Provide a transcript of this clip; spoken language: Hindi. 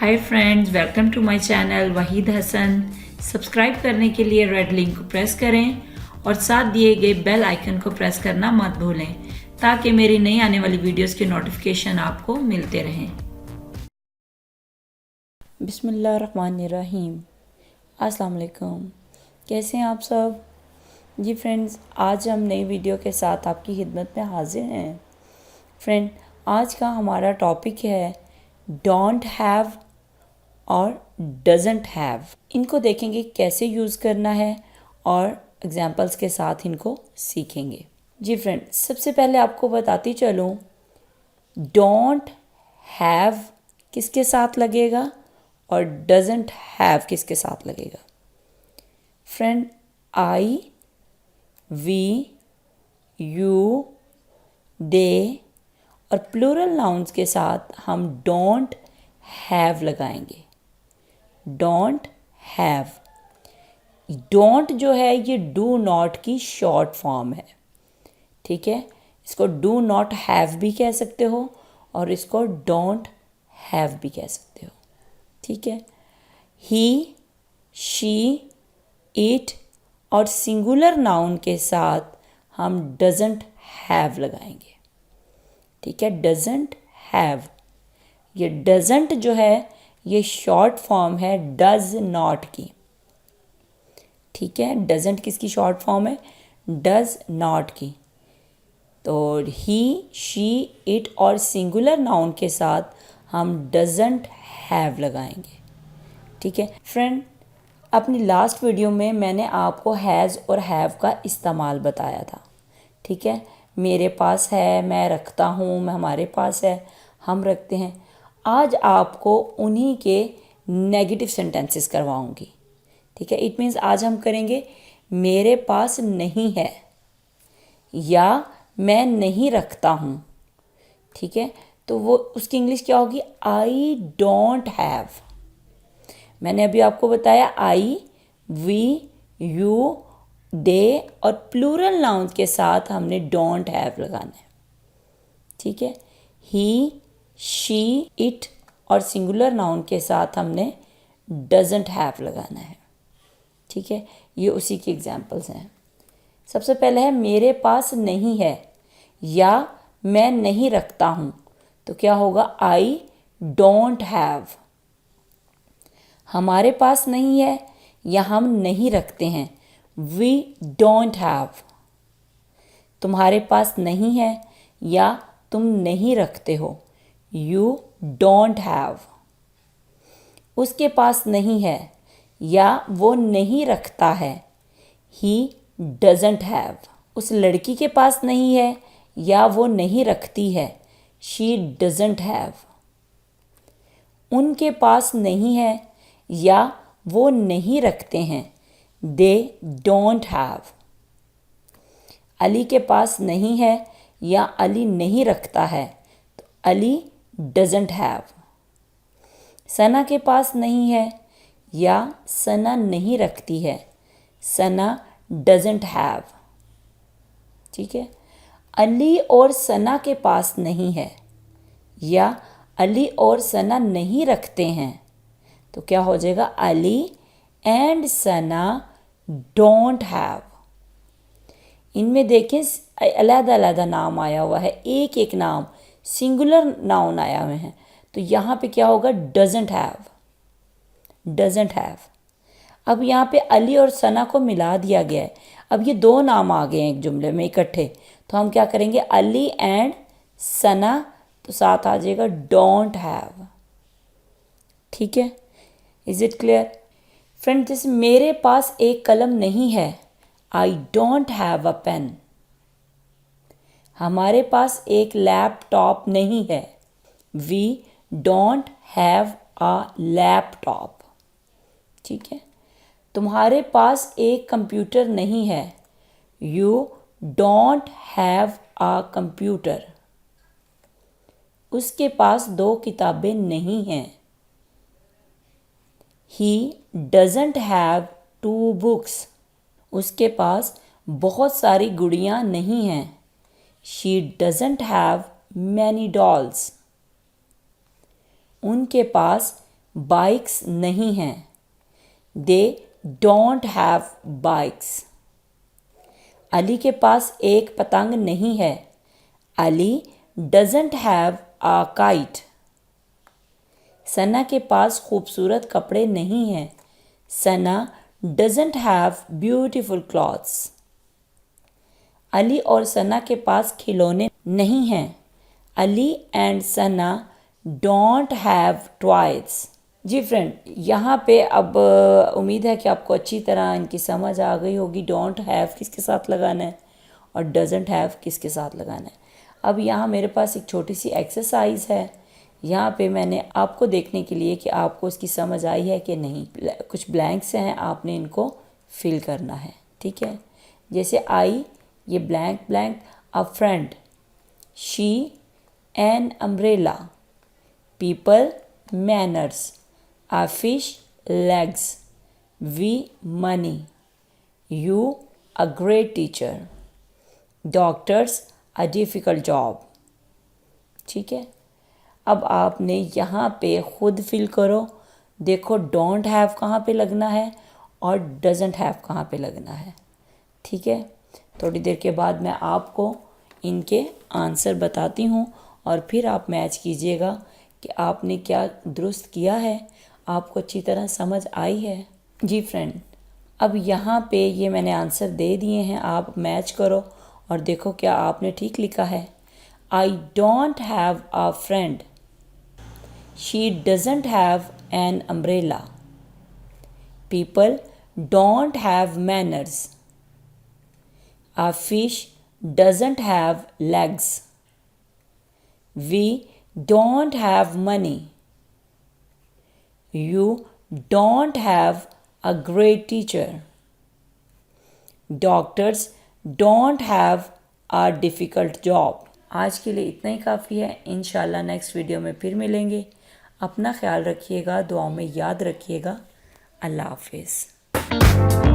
Hi friends, welcome to my channel Wahid Hasan. Subscribe करने के लिए रेड लिंक को प्रेस करें और साथ दिए गए बेल आइकन को प्रेस करना मत भूलें ताकि मेरी नई आने वाली वीडियोस के नोटिफिकेशन आपको मिलते रहें। बिस्मिल्लाहिर्रहमानिर्रहीम। अस्सलाम वालेकुम। कैसे हैं आप सब? जी फ्रेंड्स, आज हम नई वीडियो के साथ आपकी खिदमत में हाजिर हैं। फ्रेंड, आज का हमारा टॉपिक है डोंट हैव और डजंट हैव। इनको देखेंगे कैसे यूज़ करना है और एग्जांपल्स के साथ इनको सीखेंगे। जी फ्रेंड, सबसे पहले आपको बताती चलूँ, डोंट हैव किसके साथ लगेगा और डजंट हैव किसके साथ लगेगा। फ्रेंड, आई, वी, यू, दे और प्लूरल नाउन्स के साथ हम डोंट हैव लगाएंगे। Don't have. डोंट जो है ये डू नॉट की शॉर्ट फॉर्म है, ठीक है। इसको डू नॉट हैव भी कह सकते हो और इसको डोंट हैव भी कह सकते हो, ठीक है। ही, शी, इट और सिंगुलर नाउन के साथ हम डजंट हैव लगाएंगे, ठीक है। डजंट हैव, ये डजंट जो है ये शॉर्ट फॉर्म है डज नॉट की, ठीक है। डजंट किसकी शॉर्ट फॉर्म है? डज नॉट की। तो ही, शी, इट और सिंगुलर नाउन के साथ हम डजंट हैव लगाएंगे, ठीक है। फ्रेंड, अपनी लास्ट वीडियो में मैंने आपको हैज़ और हैव का इस्तेमाल बताया था, ठीक है। मेरे पास है, मैं रखता हूँ, मैं हमारे पास है, हम रखते हैं। आज आपको उन्हीं के नेगेटिव सेंटेंसेस करवाऊँगी, ठीक है। इट मीन्स आज हम करेंगे मेरे पास नहीं है या मैं नहीं रखता हूँ, ठीक है। तो वो उसकी इंग्लिश क्या होगी? आई डोंट हैव। मैंने अभी आपको बताया आई, वी, यू, दे और प्लूरल नाउन के साथ हमने डोंट हैव लगाना है, ठीक है। ही, शी, इट और सिंगुलर नाउन के साथ हमने डजंट हैव लगाना है, ठीक है। ये उसी की एग्जांपल्स हैं। सबसे पहले है मेरे पास नहीं है या मैं नहीं रखता हूँ, तो क्या होगा? आई डोंट हैव। हमारे पास नहीं है या हम नहीं रखते हैं, वी डोंट हैव। तुम्हारे पास नहीं है या तुम नहीं रखते हो, यू डोंट हैव। उसके पास नहीं है या वो नहीं रखता है, ही डजंट हैव। उस लड़की के पास नहीं है या वो नहीं रखती है, शी डजंट हैव। उनके पास नहीं है या वो नहीं रखते हैं, दे डोंट हैव। अली के पास नहीं है या अली नहीं रखता है, तो अली डजंट हैव। सना के पास नहीं है या सना नहीं रखती है, सना डजंट हैव, ठीक है। अली और सना के पास नहीं है या अली और सना नहीं रखते हैं, तो क्या हो जाएगा? Ali and Sana don't have. इनमें देखें अलग-अलग नाम आया हुआ है, एक एक नाम सिंगुलर नाउन आया हुए हैं, तो यहाँ पे क्या होगा? Doesn't have, doesn't have. अब यहाँ पे अली और सना को मिला दिया गया है, अब ये दो नाम आ गए हैं एक जुमले में इकट्ठे, तो हम क्या करेंगे? अली एंड सना, तो साथ आ जाएगा डोंट हैव, ठीक है। Is it clear? फ्रेंड, जैसे मेरे पास एक कलम नहीं है, I don't have a pen. हमारे पास एक लैपटॉप नहीं है, we don't have a laptop, ठीक है। तुम्हारे पास एक कंप्यूटर नहीं है, you don't have a computer. उसके पास दो किताबें नहीं हैं, he doesn't have two books. उसके पास बहुत सारी गुड़ियाँ नहीं हैं, she doesn't have many dolls. उनके पास बाइक्स नहीं हैं। They don't have bikes. Ali के पास एक पतंग नहीं है। Ali doesn't have a kite. Sana के पास खूबसूरत कपड़े नहीं हैं। Sana doesn't have beautiful clothes. Ali और सना के पास खिलौने नहीं हैं। Ali and Sana don't have toys. जी फ्रेंड, यहाँ पे अब उम्मीद है कि आपको अच्छी तरह इनकी समझ आ गई होगी। डोंट हैव किसके साथ लगाना है और डजंट हैव किसके साथ लगाना है। अब यहाँ मेरे पास एक छोटी सी एक्सरसाइज है। यहाँ पे मैंने आपको देखने के लिए कि आपको इसकी समझ आई है कि नहीं, कुछ ब्लैंक्स हैं, आपने इनको फिल करना है। ठीक है, जैसे आई, ये blank blank, a friend, she an umbrella, people manners, a fish legs, we money, you a great teacher, doctors a difficult job। ठीक है, अब आपने यहाँ पे खुद फिल करो। देखो डोंट हैव कहाँ पे लगना है और डजंट हैव कहाँ पे लगना है। ठीक है, थोड़ी देर के बाद मैं आपको इनके आंसर बताती हूँ और फिर आप मैच कीजिएगा कि आपने क्या दुरुस्त किया है, आपको अच्छी तरह समझ आई है। जी फ्रेंड, अब यहाँ पे ये मैंने आंसर दे दिए हैं, आप मैच करो और देखो क्या आपने ठीक लिखा है। I don't have a friend. She doesn't have an umbrella. People don't have manners. A fish doesn't have legs. We don't have money. You don't have a great teacher. Doctors don't have a difficult job. आज के लिए इतना ही काफ़ी है। इंशाल्लाह नेक्स्ट वीडियो में फिर मिलेंगे। अपना ख्याल रखिएगा, दुआओं में याद रखिएगा। अल्लाह हाफिज़।